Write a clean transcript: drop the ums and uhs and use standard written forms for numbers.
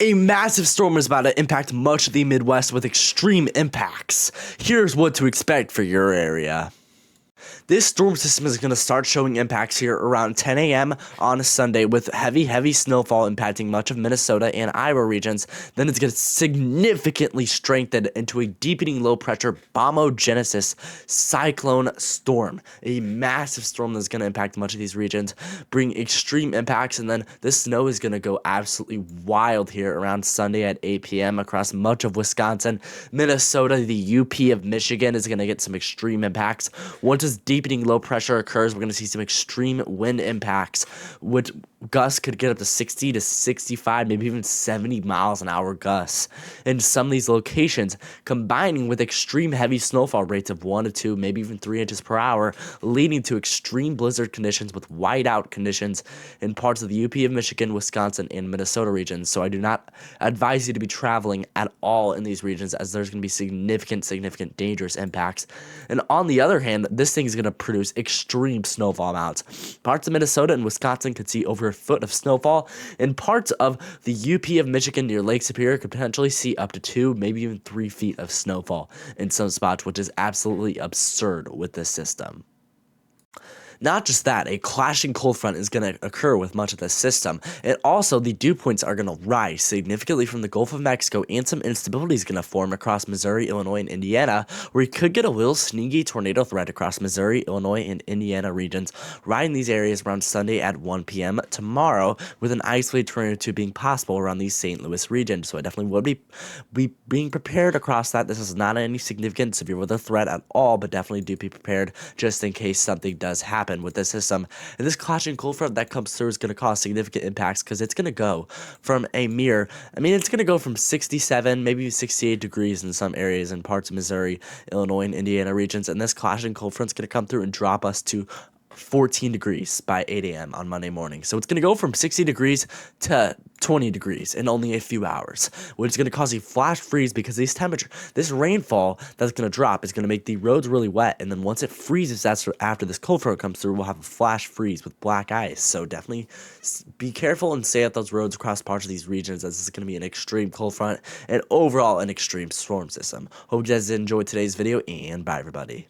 A massive storm is about to impact much of the Midwest with extreme impacts. Here's what to expect for your area. This storm system is going to start showing impacts here around 10 a.m. on a Sunday with heavy snowfall impacting much of Minnesota and Iowa regions. Then it's going to significantly strengthen into a deepening low pressure bombogenesis cyclone storm. A massive storm that's going to impact much of these regions, bring extreme impacts, and then this snow is going to go absolutely wild here around Sunday at 8 p.m. across much of Wisconsin. Minnesota, the UP of Michigan is going to get some extreme impacts. Once this deepening low pressure occurs, we're going to see some extreme wind impacts, which gusts could get up to 60 to 65, maybe even 70 miles an hour gusts in some of these locations, combining with extreme heavy snowfall rates of 1 to 2, maybe even 3 inches per hour, leading to extreme blizzard conditions with whiteout conditions in parts of the UP of Michigan, Wisconsin, and Minnesota regions. So I do not advise you to be traveling at all in these regions, as there's going to be significant dangerous impacts. And on the other hand, this thing is going to produce extreme snowfall amounts. Parts of Minnesota and Wisconsin could see over a foot of snowfall, and parts of the UP of Michigan near Lake Superior could potentially see up to 2, maybe even 3 feet of snowfall in some spots, which is absolutely absurd with this system. Not just that, a clashing cold front is going to occur with much of the system, and also the dew points are going to rise significantly from the Gulf of Mexico, and some instability is going to form across Missouri, Illinois, and Indiana, where you could get a little sneaky tornado threat across Missouri, Illinois, and Indiana regions, right in these areas around Sunday at 1 p.m. tomorrow, with an isolated tornado or two being possible around the St. Louis region. So I definitely would be being prepared across that. This is not any significant severe weather threat at all, but definitely do be prepared just in case something does happen with this system. And this clashing cold front that comes through is going to cause significant impacts, because it's going to go from it's going to go from 67, maybe 68 degrees in some areas in parts of Missouri, Illinois, and Indiana regions. And this clashing cold front is going to come through and drop us to 14 degrees by 8 a.m. on Monday morning. So it's going to go from 60 degrees to 20 degrees in only a few hours, which is going to cause a flash freeze, because this rainfall that's going to drop is going to make the roads really wet, and then once it freezes, that's after this cold front comes through, we'll have a flash freeze with black ice. So definitely be careful and stay at those roads across parts of these regions, as this is going to be an extreme cold front and overall an extreme storm system. Hope you guys enjoyed today's video, and bye everybody.